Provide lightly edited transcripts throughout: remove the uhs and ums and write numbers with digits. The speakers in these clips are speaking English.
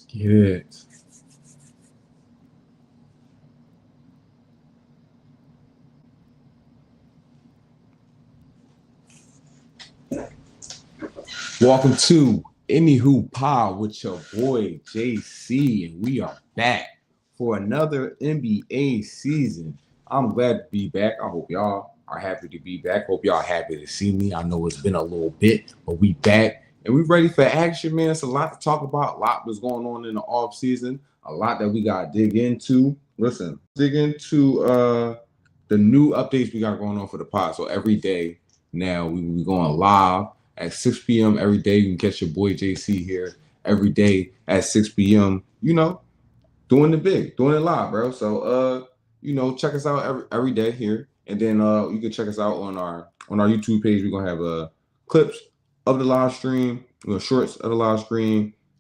Get it. Welcome to Anywho Pod with your boy JC, and we are back for another NBA season. I'm glad to be back. I hope y'all are happy to be back. Hope y'all happy to see me. I know it's been a little bit, but we back and we ready for action, man. It's a lot to talk about. A lot was going on in the off season. A lot that we got to dig into. Listen, dig into the new updates we got going on for the pod. So every day now we going live at 6 p.m. every day. You can catch your boy JC here every day at 6 p.m. You know, doing it live, bro. So check us out every day here. And then you can check us out on our YouTube page. We're gonna have clips of the live stream, shorts of the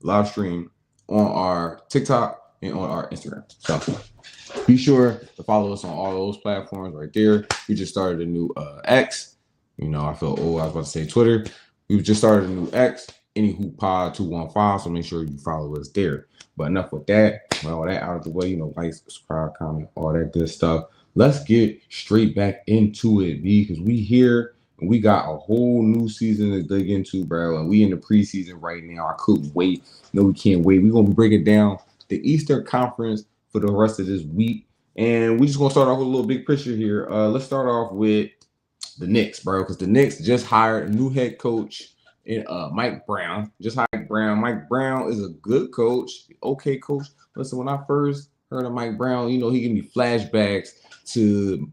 live stream on our TikTok and on our Instagram. So be sure to follow us on all those platforms right there. We just started a new X. I feel old. I was about to say Twitter. We've just started a new X, Anywho Pod 215. So make sure you follow us there. But enough with that. With all that out of the way, like, subscribe, comment, all that good stuff. Let's get straight back into it, because we here and we got a whole new season to dig into, bro. And we in the preseason right now. I couldn't wait. No, we can't wait. We're gonna be breaking down the Eastern Conference for the rest of this week. And we just gonna start off with a little big picture here. Let's start off with the Knicks, bro, because the Knicks just hired a new head coach in Mike Brown. Just hired Brown. Mike Brown is a good coach, okay coach. Listen, when I first heard of Mike Brown, he gave me flashbacks to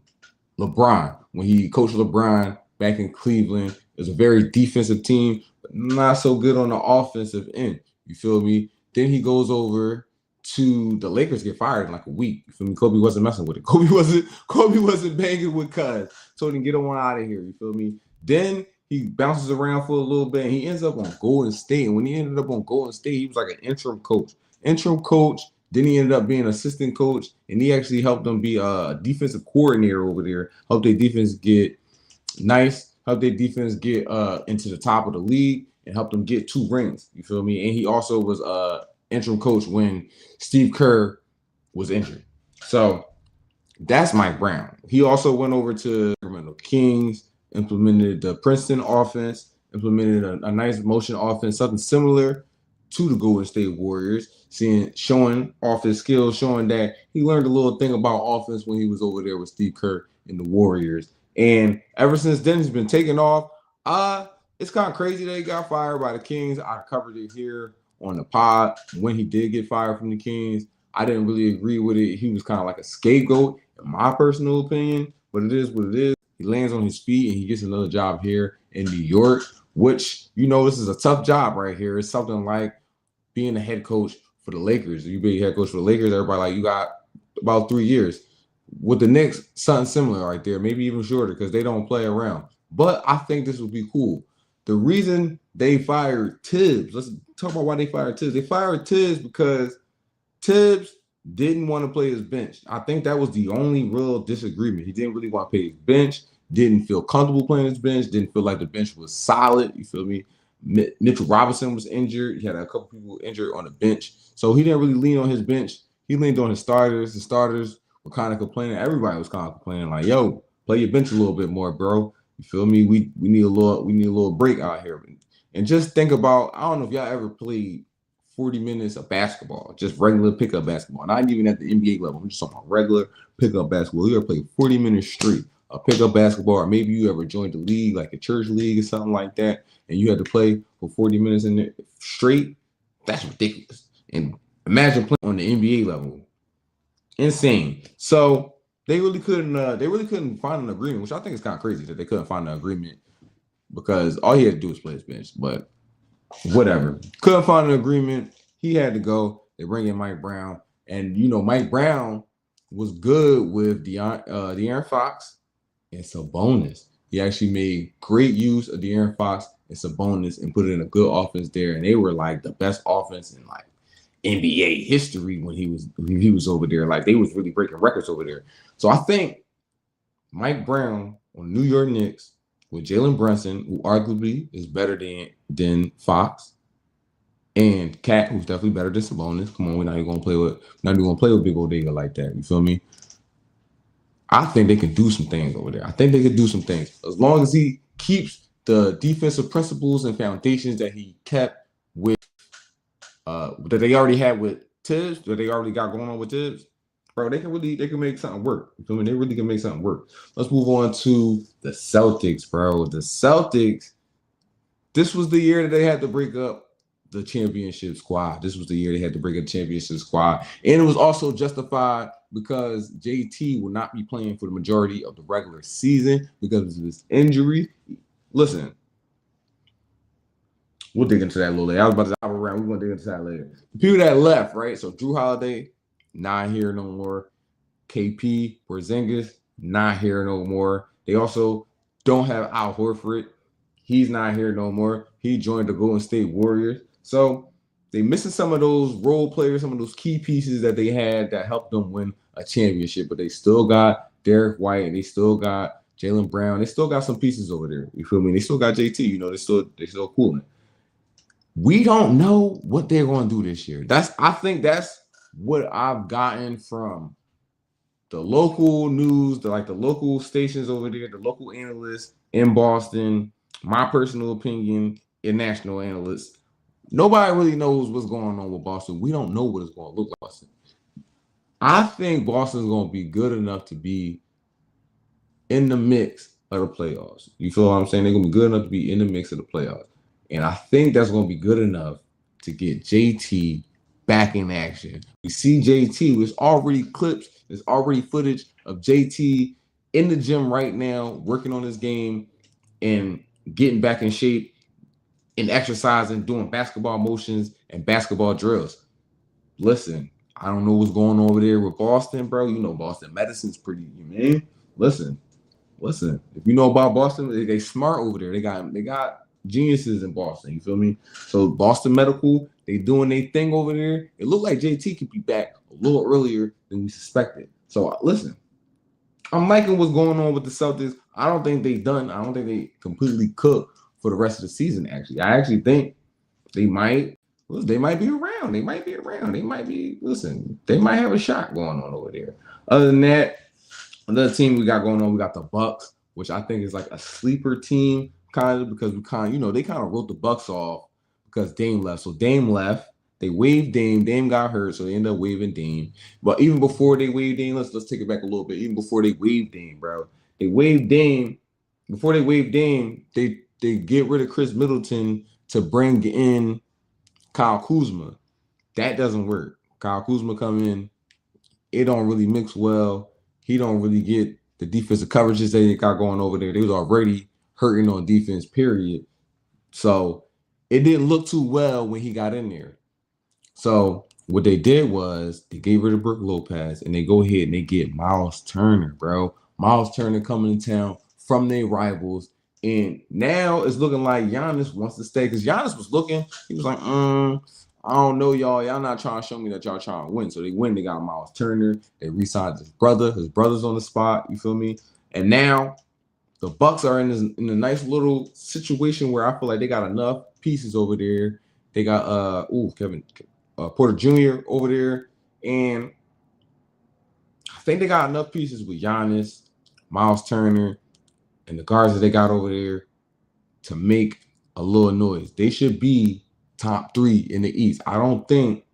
LeBron when he coached LeBron back in Cleveland. It was a very defensive team, but not so good on the offensive end. You feel me? Then he goes over to the Lakers, get fired in like a week. You feel me? Kobe wasn't messing with it. Kobe wasn't banging with Cuz. Told him, get on out of here. You feel me? Then he bounces around for a little bit and he ends up on Golden State. And when he ended up on Golden State, he was like an interim coach. Then he ended up being assistant coach, and he actually helped them be a defensive coordinator over there. Helped their defense get nice. Helped their defense get into the top of the league, and helped them get 2 rings. You feel me? And he also was interim coach when Steve Kerr was injured. So that's Mike Brown. He also went over to Sacramento Kings, implemented the Princeton offense, implemented a nice motion offense, something similar to the Golden State Warriors, showing off his skills, showing that he learned a little thing about offense when he was over there with Steve Kerr in the Warriors. And ever since then, he's been taking off. It's kind of crazy that he got fired by the Kings. I covered it here on the pod when he did get fired from the Kings. I didn't really agree with it. He was kind of like a scapegoat, in my personal opinion, but it is what it is. He lands on his feet and he gets another job here in New York, which, this is a tough job right here. It's something like being a head coach for the Lakers. You be a head coach for the Lakers, everybody like, you got about 3 years. With the Knicks, something similar right there, maybe even shorter, because they don't play around. But I think this would be cool. The reason they fired Tibbs, let's talk about why they fired Tibbs. They fired Tibbs because Tibbs didn't want to play his bench. I think that was the only real disagreement. He didn't really want to play his bench, didn't feel comfortable playing his bench, didn't feel like the bench was solid. You feel me? Mitchell Robinson was injured. He had a couple people injured on the bench. So he didn't really lean on his bench. He leaned on his starters. The starters were kind of complaining. Everybody was kind of complaining, like, yo, play your bench a little bit more, bro. You feel me? We need a little break out here. And just think about, I don't know if y'all ever played 40 minutes of basketball, just regular pickup basketball, not even at the NBA level. We're just talking about regular pickup basketball. You ever played 40 minutes straight of pickup basketball, or maybe you ever joined the league, like a church league or something like that, and you had to play for 40 minutes in there straight? That's ridiculous. And imagine playing on the NBA level. Insane. So they really couldn't find an agreement, which I think is kind of crazy that they couldn't find an agreement, because all he had to do was play his bench. But whatever. Couldn't find an agreement. He had to go. They bring in Mike Brown. And, Mike Brown was good with De'Aaron Fox and Sabonis. He actually made great use of De'Aaron Fox and Sabonis and put in a good offense there. And they were like the best offense in like NBA history when he was over there. Like, they was really breaking records over there. So I think Mike Brown on New York Knicks with Jalen Brunson, who arguably is better than Fox, And Cat, who's definitely better than Sabonis. Come on, we're not even gonna play with Big Odega like that. You feel me? I think they can do some things over there. I think they can do some things as long as he keeps the defensive principles and foundations that he kept with that they already had with Tibbs, that they already got going on with Tibbs. Bro, they can make something work. You feel me? They really can make something work. Let's move on to the Celtics, bro. The Celtics, this was the year that they had to break up the championship squad. This was the year they had to break up the championship squad. And it was also justified because JT will not be playing for the majority of the regular season because of his injury. Listen, we'll dig into that a little later. I was about to hop around. We're going to dig into that later. The people that left, right? So Drew Holiday, not here no more. KP, Porzingis, not here no more. They also don't have Al Horford. He's not here no more. He joined the Golden State Warriors. So they missing some of those role players, some of those key pieces that they had that helped them win a championship. But they still got Derek White and they still got Jaylen Brown. They still got some pieces over there. You feel me? They still got JT. You know, they still cooling. We don't know what they're going to do this year. I think that's what I've gotten from the local news, the local stations over there, the local analysts in Boston, my personal opinion, and national analysts. Nobody really knows what's going on with Boston. We don't know what it's going to look like. Boston. I think Boston's going to be good enough to be in the mix of the playoffs. You feel what I'm saying? They're going to be good enough to be in the mix of the playoffs. And I think that's going to be good enough to get JT back in action. We see JT, there's already clips, there's already footage of JT in the gym right now, working on his game and getting back in shape and exercising, doing basketball motions and basketball drills. Listen, I don't know what's going on over there with Boston, bro. You know, Boston medicine's pretty, man. Listen. If you know about Boston, they smart over there. They got geniuses in Boston. You feel me? So Boston Medical, they doing their thing over there. It looked like JT could be back a little earlier than we suspected. So listen, I'm liking what's going on with the Celtics. I don't think they completely cook for the rest of the season. Actually, I actually think they might be around. They might have a shot going on over there. Other than that, another team we got going on, we got the Bucks, which I think is like a sleeper team. Kind of because they kind of wrote the Bucks off because Dame left. So Dame left. They waived Dame. Dame got hurt, so they ended up waiving Dame. But even before they waived Dame, let's take it back a little bit. Even before they waived Dame, bro, they waived Dame. Before they waived Dame, they get rid of Chris Middleton to bring in Kyle Kuzma. That doesn't work. Kyle Kuzma come in, it don't really mix well. He don't really get the defensive coverages they got going over there. They was already hurting on defense, period. So it didn't look too well when he got in there. So what they did was they gave rid of Brook Lopez and they go ahead and they get Miles Turner, bro. Miles Turner coming in town from their rivals. And now it's looking like Giannis wants to stay because Giannis was looking. He was like, I don't know, y'all. Y'all not trying to show me that y'all trying to win. So they win. They got Miles Turner. They re-signed his brother. His brother's on the spot. You feel me? And now the Bucks are in a nice little situation where I feel like they got enough pieces over there. They got Kevin Porter Jr. over there, and I think they got enough pieces with Giannis, Miles Turner, and the guards that they got over there to make a little noise. They should be top 3 in the East. I don't think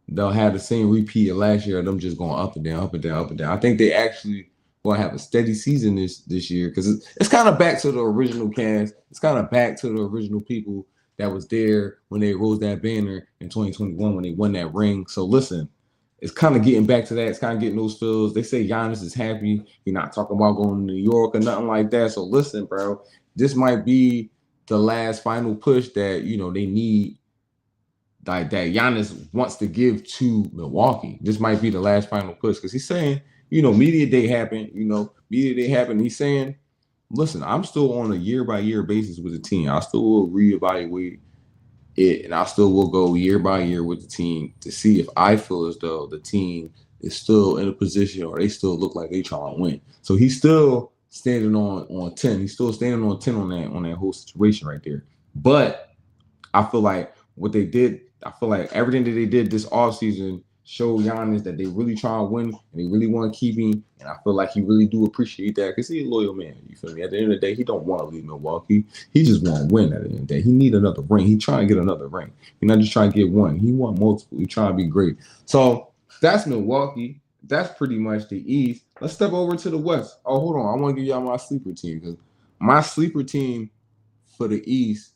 they'll have the same repeat of last year of them just going up and down, up and down, up and down. I think they actually going to have a steady season this year because it's kind of back to the original cast. It's kind of back to the original people that was there when they rose that banner in 2021 when they won that ring. So listen, it's kind of getting back to that. It's kind of getting those feels. They say Giannis is happy. You're not talking about going to New York or nothing like that. So listen, bro, this might be the last final push that, they need, that Giannis wants to give to Milwaukee. This might be the last final push because he's saying, media day happened. He's saying, listen, I'm still on a year-by-year basis with the team. I still will reevaluate it, and I still will go year by year with the team to see if I feel as though the team is still in a position or they still look like they trying to win. So he's still standing on 10. He's still standing on 10 on that whole situation right there. But I feel like what they did, I feel like everything that they did this offseason showed Giannis that they really try to win and they really want to keep him. And I feel like he really do appreciate that because he's a loyal man. You feel me? At the end of the day, he don't want to leave Milwaukee. He just want to win at the end of the day. He need another ring. He trying to get another ring. He's not just trying to get one. He want multiple. He trying to be great. So that's Milwaukee. That's pretty much the East. Let's step over to the West. Oh, hold on. I want to give y'all my sleeper team because my sleeper team for the East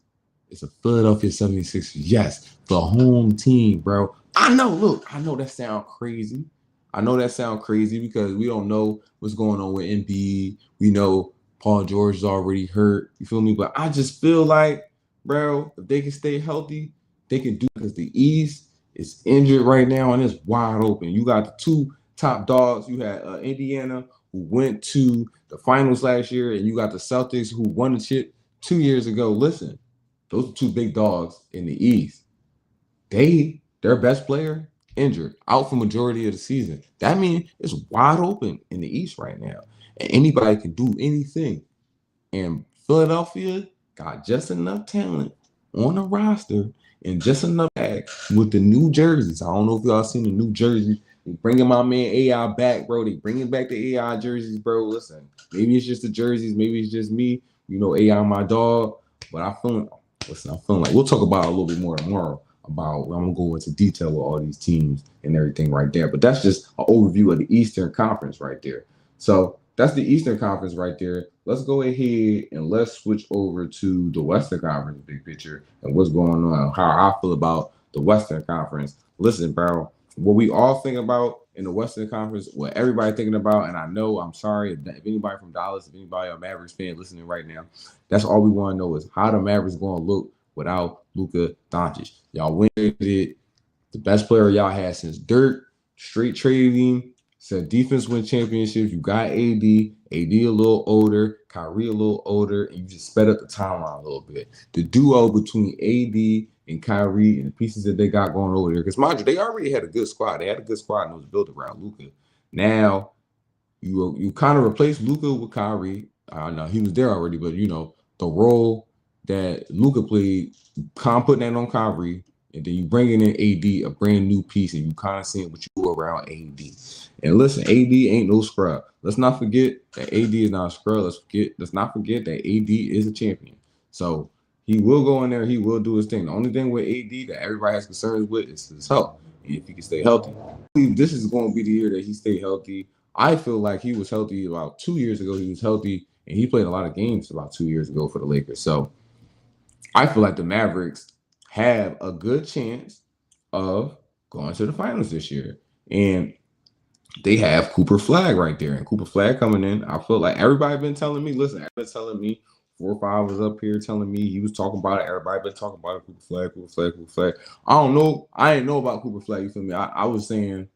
is a Philadelphia 76ers. Yes, the home team, bro. I know, look, I know that sound crazy. I know that sound crazy because we don't know what's going on with Embiid. We know Paul George is already hurt. You feel me? But I just feel like, bro, if they can stay healthy, they can do it because the East is injured right now and it's wide open. You got the two top dogs. You had Indiana, who went to the finals last year, and you got the Celtics, who won the chip 2 years ago. Listen, those are two big dogs in the East. Their best player injured, out for majority of the season. That means it's wide open in the East right now. And anybody can do anything. And Philadelphia got just enough talent on the roster and just enough back with the new jerseys. I don't know if y'all seen the new jerseys. They bringing my man AI back, bro. They bringing back the AI jerseys, bro. Listen, maybe it's just the jerseys. Maybe it's just me. You know, AI my dog. But I'm feeling like we'll talk about it a little bit more tomorrow. I'm gonna go into detail with all these teams and everything right there. But that's just an overview of the Eastern Conference right there. So that's the Eastern Conference right there. Let's go ahead and let's switch over to the Western Conference big picture and what's going on, how I feel about the Western Conference. Listen, bro, what we all think about in the Western Conference, what everybody thinking about, and I know, I'm sorry if anybody from Dallas, if anybody a Mavericks fan listening right now, that's all we want to know is how the Mavericks going to look without Luka Dončić. Y'all win it. The best player y'all had since Dirk, straight trading, said defense win championships. You got AD a little older, Kyrie a little older, and you just sped up the timeline a little bit. The duo between AD and Kyrie and the pieces that they got going over there, because mind you, they already had a good squad. They had a good squad and it was built around Luka. Now you kind of replace Luka with Kyrie. I know he was there already, but you know the role that Luka played, kind of putting that on Kyrie, and then you bringing in AD, a brand new piece, and you kind of seeing what you do around AD. And listen, AD ain't no scrub. Let's not forget that AD is not a scrub. Let's not forget that AD is a champion. So he will go in there, he will do his thing. The only thing with AD that everybody has concerns with is his health, and if he can stay healthy. This is going to be the year that he stay healthy. I feel like he was healthy about 2 years ago. He was healthy, and he played a lot of games about 2 years ago for the Lakers. So I feel like the Mavericks have a good chance of going to the finals this year. And they have Cooper Flag right there. And Cooper Flag coming in, I feel like everybody been telling me, listen, everybody telling me, 4 or 5 was up here telling me, he was talking about it. Everybody been talking about it, Cooper Flag, Cooper Flag, Cooper Flag. I don't know. I didn't know about Cooper Flag, you feel me? I was saying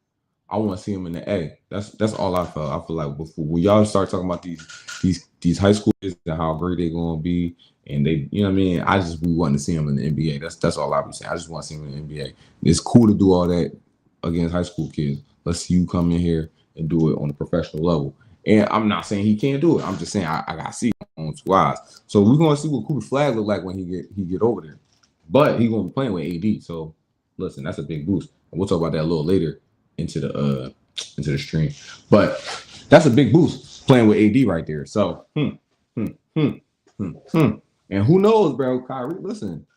I want to see him in the A. That's all I felt. I feel like before when y'all start talking about these high school kids and how great they're gonna be, and they, you know what I mean. I just we want to see him in the NBA. That's all I be saying. I just want to see him in the NBA. It's cool to do all that against high school kids. Let's see you come in here and do it on a professional level. And I'm not saying he can't do it. I'm just saying I gotta see it on 2 eyes. So we're gonna see what Cooper Flag look like when he get over there. But he's gonna be playing with AD. So listen, that's a big boost. And we'll talk about that a little later into the stream. But that's a big boost playing with AD right there. So and who knows, bro? Kyrie, listen,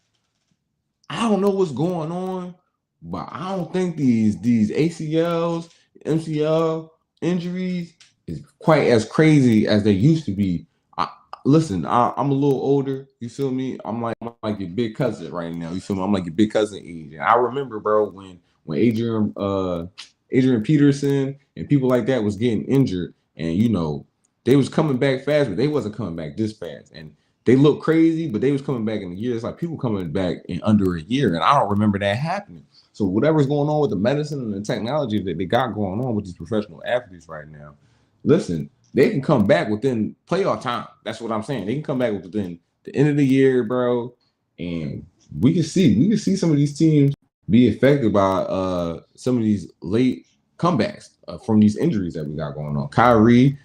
I don't know what's going on, but I don't think these ACLs, MCL injuries is quite as crazy as they used to be. I'm a little older. You feel me? I'm like your big cousin right now. You feel me? I'm like your big cousin age. And I remember, bro, when Adrian Peterson and people like that was getting injured, and you know they was coming back fast, but they wasn't coming back this fast. And they look crazy, but they was coming back in a year. It's like people coming back in under a year, and I don't remember that happening. So whatever's going on with the medicine and the technology that they got going on with these professional athletes right now, listen, they can come back within playoff time. That's what I'm saying. They can come back within the end of the year, bro, and we can see some of these teams be affected by some of these late comebacks from these injuries that we got going on. Kyrie,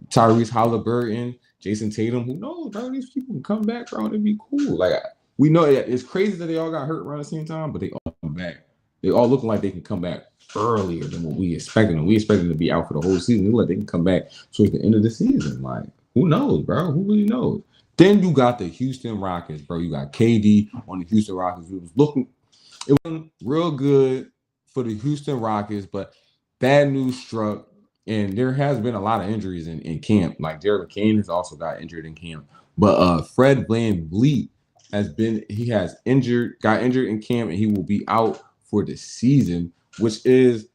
Tyrese Halliburton, Jason Tatum, who knows, bro? These people can come back, bro, and it'd be cool. Like, we know it's crazy that they all got hurt around the same time, but they all back. They all looking like they can come back earlier than what we expected them. We expected them to be out for the whole season. They look like they can come back towards the end of the season. Like, who knows, bro? Who really knows? Then you got the Houston Rockets, bro. You got KD on the Houston Rockets. It was real good for the Houston Rockets, but bad news struck, and there has been a lot of injuries in camp. Like Jared McCain has also got injured in camp, but Fred VanVleet got injured in camp, and he will be out for the season, which is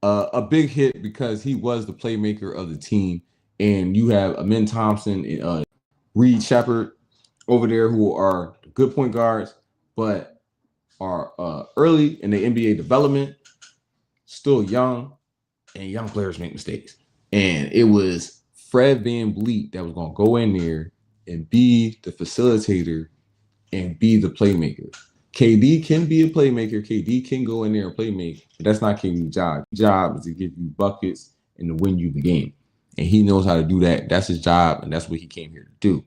a big hit because he was the playmaker of the team, and you have Amin Thompson and Reed Shepard over there who are good point guards, but are early in the NBA development, still young, and young players make mistakes. And it was Fred VanVleet that was going to go in there and be the facilitator and be the playmaker. KD can be a playmaker. KD can go in there and play make, but that's not KD's job. His job is to give you buckets and to win you the game. And he knows how to do that. That's his job, and that's what he came here to do.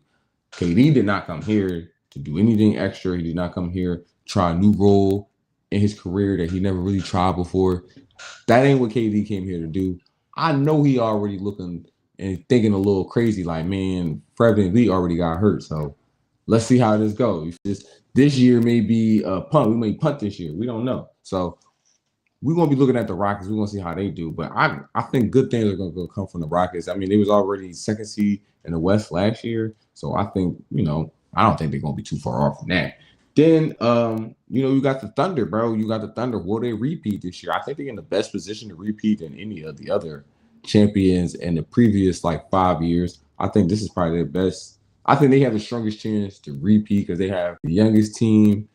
KD did not come here to do anything extra. He did not come here to try a new role in his career that he never really tried before. That ain't what KD came here to do. I know he already looking and thinking a little crazy, like, man, Fred VanVleet already got hurt, so let's see how this goes. This year may be a punt. We may punt this year. We don't know. So we're going to be looking at the Rockets. We're going to see how they do. But I think good things are going to come from the Rockets. I mean, they was already second seed in the West last year. So I think, I don't think they're going to be too far off from that. Then, you got the Thunder, bro. You got the Thunder. Will they repeat this year? I think they're in the best position to repeat than any of the other champions in the previous, 5 years. I think this is probably their best. I think they have the strongest chance to repeat because they have the youngest team.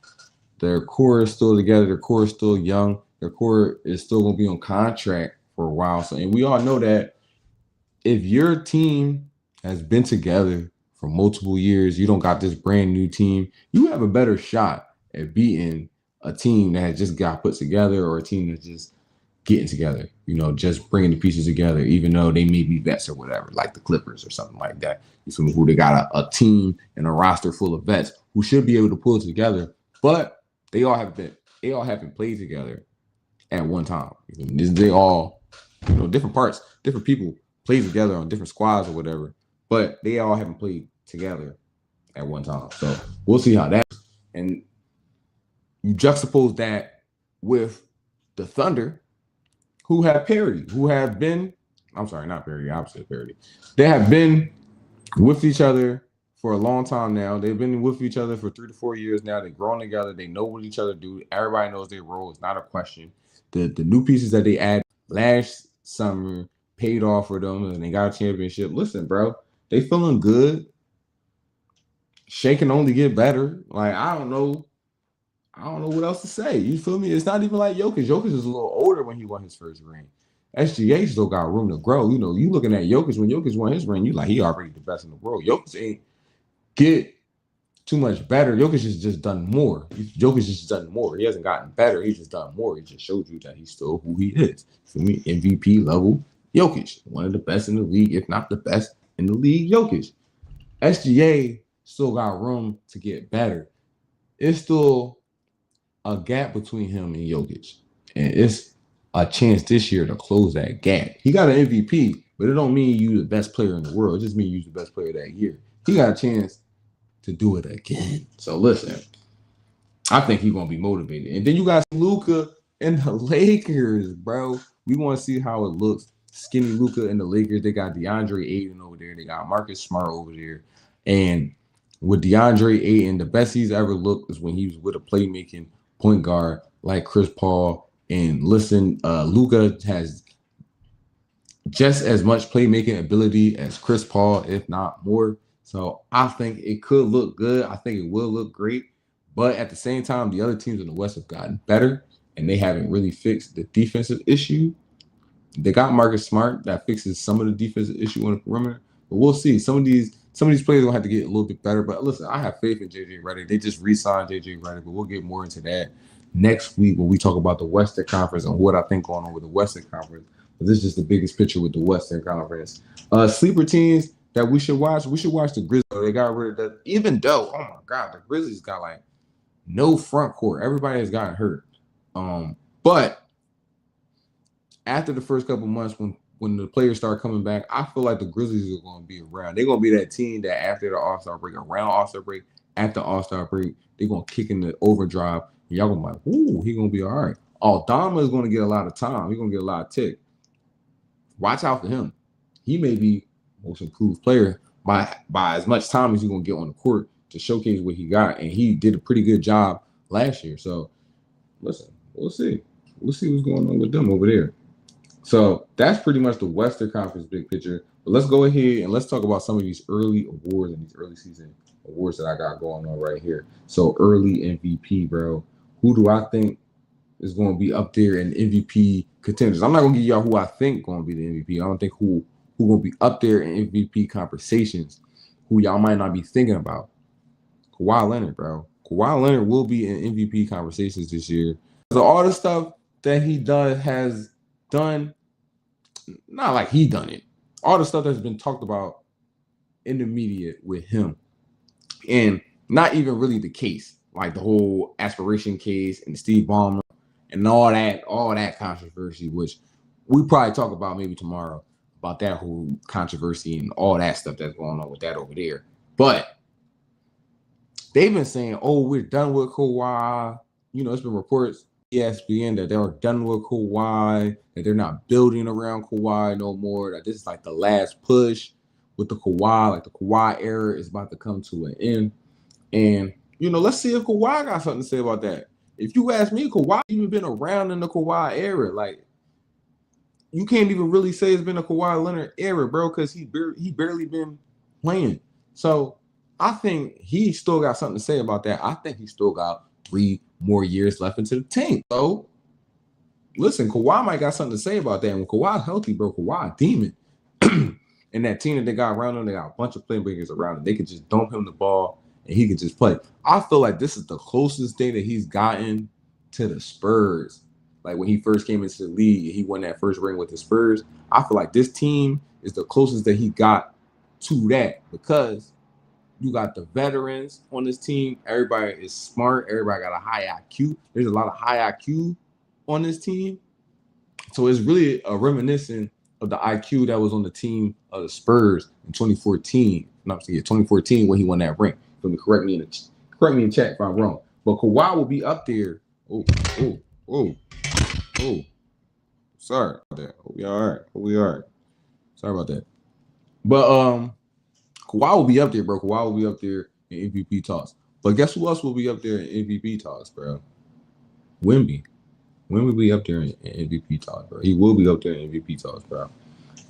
Their core is still together. Their core is still young. Their core is still going to be on contract for a while. So, and we all know that if your team has been together for multiple years, you don't got this brand new team, you have a better shot at beating a team that has just got put together or a team that's just getting together, just bringing the pieces together, even though they may be vets or whatever, like the Clippers or something like that. You feel me? Who they got a team and a roster full of vets who should be able to pull it together, but they all haven't played together at one time. They all, different parts, different people play together on different squads or whatever, but they all haven't played together at one time. So we'll see how that is. And you juxtapose that with the Thunder, who have parity, not parity, opposite of parity. They have been with each other for a long time now. They've been with each other for 3 to 4 years now. They've grown together. They know what each other do. Everybody knows their role. It's not a question. The new pieces that they added last summer paid off for them, and they got a championship. Listen, bro, they feeling good. Shea can only get better. I don't know what else to say. You feel me? It's not even like Jokic. Jokic is a little older when he won his first ring. SGA still got room to grow. You looking at Jokic when Jokic won his ring, you like he already the best in the world. Jokic ain't get too much better. Jokic has just done more. Jokic has just done more. He hasn't gotten better. He's just done more. He just showed you that he's still who he is. For me, MVP level Jokic, one of the best in the league, if not the best in the league. Jokic. SGA still got room to get better. It's still a gap between him and Jokic, and it's a chance this year to close that gap. He got an MVP, but it don't mean you the best player in the world. It just means you the best player that year. He got a chance to do it again. So listen, I think he's gonna be motivated. And then you got Luka and the Lakers, bro. We want to see how it looks. Skinny Luka and the Lakers. They got DeAndre Ayton over there. They got Marcus Smart over there. And with DeAndre Ayton, the best he's ever looked is when he was with a playmaking point guard like Chris Paul. And listen, Luka has just as much playmaking ability as Chris Paul, if not more. So I think it could look good. I think it will look great. But at the same time, the other teams in the West have gotten better, and they haven't really fixed the defensive issue. They got Marcus Smart that fixes some of the defensive issue on the perimeter. But we'll see. Some of these players will have to get a little bit better. But listen, I have faith in JJ Redick. They just re-signed JJ Redick, but we'll get more into that next week when we talk about the Western Conference and what I think going on with the Western Conference. But this is just the biggest picture with the Western Conference. Sleeper teams that we should watch. We should watch the Grizzlies. They got rid of that. Even though, oh my God, the Grizzlies got no front court. Everybody has gotten hurt. But after the first couple months, when the players start coming back, I feel like the Grizzlies are going to be around. They're going to be that team that after the All-Star break, around All-Star break, after All-Star break, they're going to kick in the overdrive. And y'all going to be like, ooh, he's going to be all right. Aldama is going to get a lot of time. He's going to get a lot of tick. Watch out for him. He may be most improved player by as much time as he's going to get on the court to showcase what he got. And he did a pretty good job last year. So, listen, we'll see. We'll see what's going on with them over there. So that's pretty much the Western Conference big picture. But let's go ahead and let's talk about some of these early awards and these early season awards that I got going on right here. So early MVP, bro. Who do I think is going to be up there in MVP contenders? I'm not going to give y'all who I think going to be the MVP. I don't think who going to be up there in MVP conversations, who y'all might not be thinking about. Kawhi Leonard, bro. Kawhi Leonard will be in MVP conversations this year. So all the stuff that he has done, not like he done it. All the stuff that's been talked about in the media with him, and not even really the case, like the whole aspiration case and Steve Ballmer and all that controversy, which we probably talk about maybe tomorrow about that whole controversy and all that stuff that's going on with that over there. But they've been saying, "Oh, we're done with Kawhi." You know, it's been reports. ESPN that they're done with Kawhi, that they're not building around Kawhi no more, that this is like the last push with the Kawhi, like the Kawhi era is about to come to an end. And, you know, let's see if Kawhi got something to say about that. If you ask me, Kawhi even been around in the Kawhi era. Like, you can't even really say it's been a Kawhi Leonard era, bro, because he barely been playing. So I think he still got something to say about that. I think he still got 3 more years left into the team. So, listen, Kawhi might got something to say about that. And when Kawhi's healthy, bro, Kawhi a demon. And that team that they got around him, they got a bunch of playmakers around him. They could just dump him the ball, and he could just play. I feel like this is the closest thing that he's gotten to the Spurs. Like when he first came into the league, he won that first ring with the Spurs. I feel like this team is the closest that he got to that because you got the veterans on this team. Everybody is smart. Everybody got a high IQ. There's a lot of high IQ on this team. So it's really a reminiscent of the IQ that was on the team of the Spurs in 2014. No, 2014 when he won that ring. Correct me in chat if I'm wrong. But Kawhi will be up there. Oh. Sorry about that. Hope we all right. Sorry about that. But Kawhi will be up there, bro. Kawhi will be up there in MVP talks. But guess who else will be up there in MVP talks, bro? Wemby. Wemby will be up there in MVP talks, bro. He will be up there in MVP talks, bro.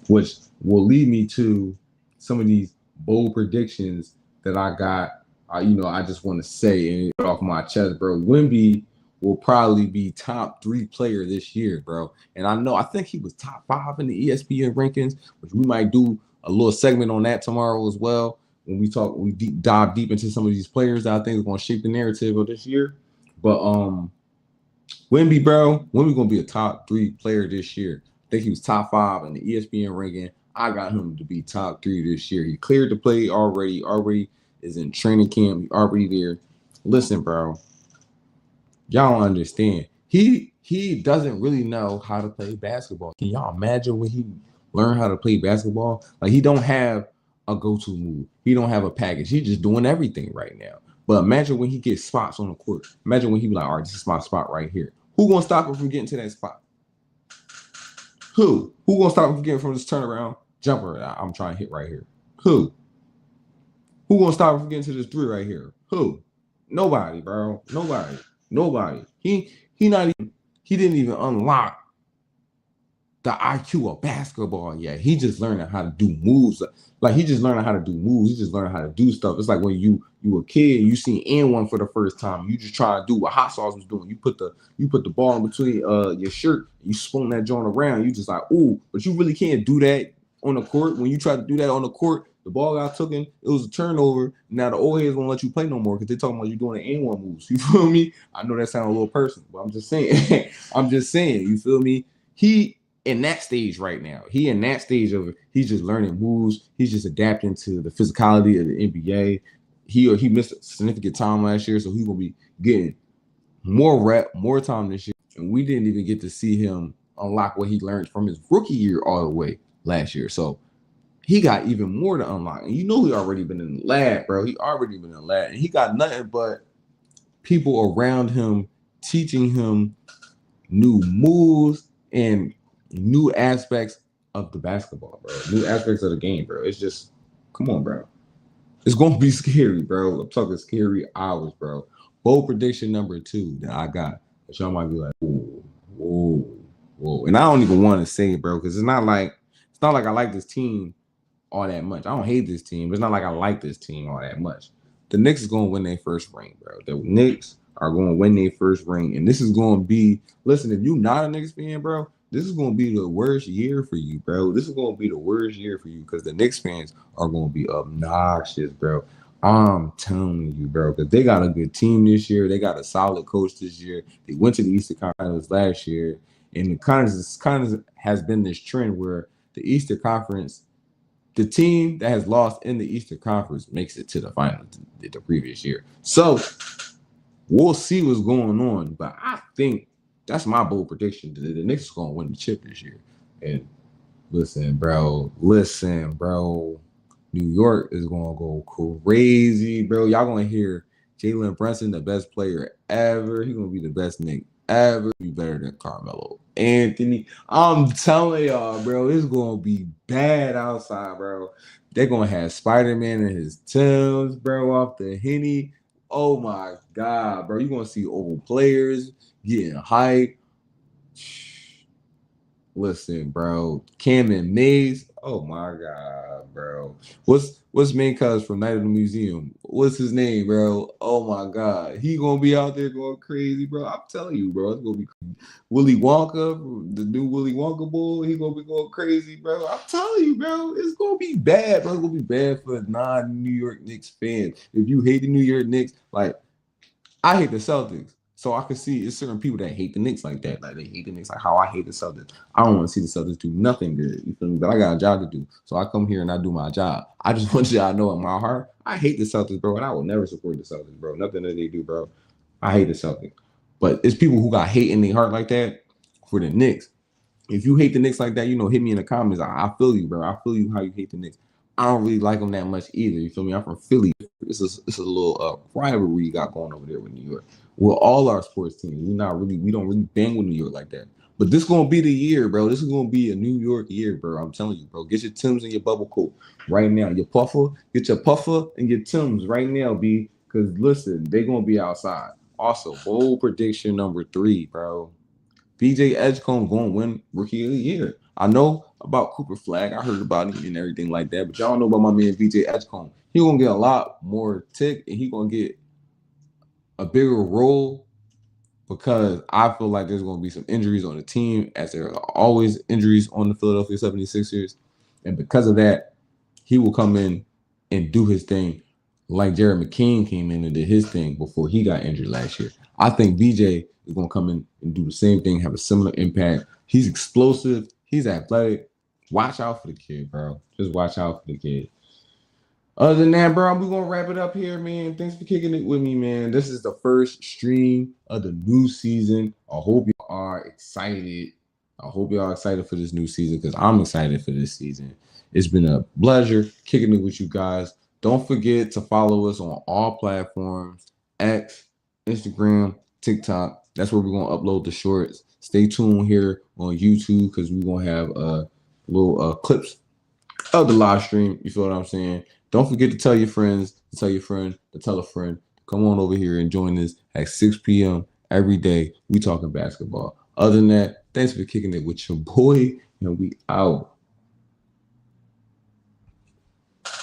Which will lead me to some of these bold predictions that I got. I just want to say and get off my chest, bro. Wemby will probably be top 3 player this year, bro. And I think he was top 5 in the ESPN rankings, which we might do a little segment on that tomorrow as well. When we dive deep into some of these players that I think are going to shape the narrative of this year. But Wemby, bro, Wemby going to be a top 3 player this year. I think he was top 5 in the ESPN ranking. I got him to be top 3 this year. He cleared to play already is in training camp. He already there. Listen, bro, y'all don't understand. He doesn't really know how to play basketball. Can y'all imagine when he learned how to play basketball? Like, he don't have a go-to move. He don't have a package. He's just doing everything right now. But imagine when he gets spots on the court. Imagine when he be like, all right, this is my spot right here. Who gonna stop him from getting to that spot? Who gonna stop him from getting from this turnaround jumper I'm trying to hit right here? Who gonna stop him from getting to this 3 right here? Who? Nobody, bro. Nobody. He didn't even unlock the IQ of basketball yet. He just learning how to do moves. Like, he just learning how to do moves. He just learning how to do stuff. It's like when you a kid, you see N1 for the first time. You just try to do what Hot Sauce was doing. You put the ball in between your shirt. You spun that joint around. You just like, ooh, but you really can't do that on the court. When you try to do that on the court, the ball got taken. It was a turnover. Now the old heads won't let you play no more because they're talking about you doing the N1 moves. You feel me? I know that sounds a little personal, but I'm just saying. You feel me? He in that stage right now. He in that stage of he's just learning moves. He's just adapting to the physicality of the NBA. He missed a significant time last year, so he will be getting more rep, more time this year. And we didn't even get to see him unlock what he learned from his rookie year all the way last year. So he got even more to unlock. And you know he already been in the lab, bro. He already been in the lab. And he got nothing but people around him teaching him new moves and new aspects of the basketball, bro. New aspects of the game, bro. It's just, come on, bro. It's going to be scary, bro. I'm talking scary hours, bro. Bold prediction number 2 that I got. But y'all might be like, whoa. And I don't even want to say it, bro, because it's not like I like this team all that much. I don't hate this team. It's not like I like this team all that much. The Knicks is going to win their first ring, bro. The Knicks are going to win their first ring. And this is going to be, listen, if you're not a Knicks fan, bro, this is going to be the worst year for you, bro. This is going to be the worst year for you because the Knicks fans are going to be obnoxious, bro. I'm telling you, bro, because they got a good team this year. They got a solid coach this year. They went to the Eastern Conference last year. And it kind of has been this trend where the Eastern Conference, the team that has lost in the Eastern Conference makes it to the finals the previous year. So we'll see what's going on. But I think that's my bold prediction. The Knicks are going to win the chip this year. And listen, bro. New York is going to go crazy, bro. Y'all going to hear Jalen Brunson, the best player ever. He's going to be the best Knick ever. Be better than Carmelo Anthony. I'm telling y'all, bro, it's going to be bad outside, bro. They're going to have Spider-Man and his Timbs, bro, off the Henny. Oh, my God, bro. You're going to see old players getting hyped. Listen, bro. Cam and Mays. Oh my God, bro. What's main cuz from Night of the Museum? What's his name, bro? Oh my God. He gonna be out there going crazy, bro. I'm telling you, bro. It's gonna be crazy. Willy Wonka, the new Willy Wonka boy, he gonna be going crazy, bro. I'm telling you, bro. It's gonna be bad, bro. It's gonna be bad for non-New York Knicks fans. If you hate the New York Knicks, like I hate the Celtics. So I can see it's certain people that hate the Knicks like that. Like they hate the Knicks like how I hate the Celtics. I don't want to see the Celtics do nothing good. You feel me? But I got a job to do. So I come here and I do my job. I just want y'all to know in my heart, I hate the Celtics, bro. And I will never support the Celtics, bro. Nothing that they do, bro. I hate the Celtics. But it's people who got hate in their heart like that for the Knicks. If you hate the Knicks like that, hit me in the comments. I feel you, bro. I feel you how you hate the Knicks. I don't really like them that much either. You feel me? I'm from Philly. It's a little rivalry you got going over there with New York. With all our sports teams, we don't really bang with New York like that. But this is gonna be the year, bro. This is gonna be a New York year, bro. I'm telling you, bro. Get your Timbs and your bubble coat right now. Your puffer, get your puffer and your Timbs right now, B. Because listen, they're gonna be outside. Also, bold prediction number 3, bro. BJ Edgecombe going to win Rookie of the Year. I know about Cooper Flag. I heard about him and everything like that. But y'all know about my man BJ Edgecombe. He going to get a lot more tick and he going to get a bigger role because I feel like there's going to be some injuries on the team as there are always injuries on the Philadelphia 76ers. And because of that, he will come in and do his thing like Jared McKean came in and did his thing before he got injured last year. I think BJ is going to come in and do the same thing, have a similar impact. He's explosive. He's athletic. Watch out for the kid, bro. Just watch out for the kid. Other than that, bro, we're going to wrap it up here, man. Thanks for kicking it with me, man. This is the first stream of the new season. I hope you are excited. I hope y'all excited for this new season because I'm excited for this season. It's been a pleasure kicking it with you guys. Don't forget to follow us on all platforms, X, Instagram, TikTok. That's where we're going to upload the shorts. Stay tuned here on YouTube because we're going to have little clips of the live stream. You feel what I'm saying? Don't forget to tell your friends, to tell your friend, to tell a friend. Come on over here and join us at 6 p.m. every day. We talking basketball. Other than that, thanks for kicking it with your boy, and we out.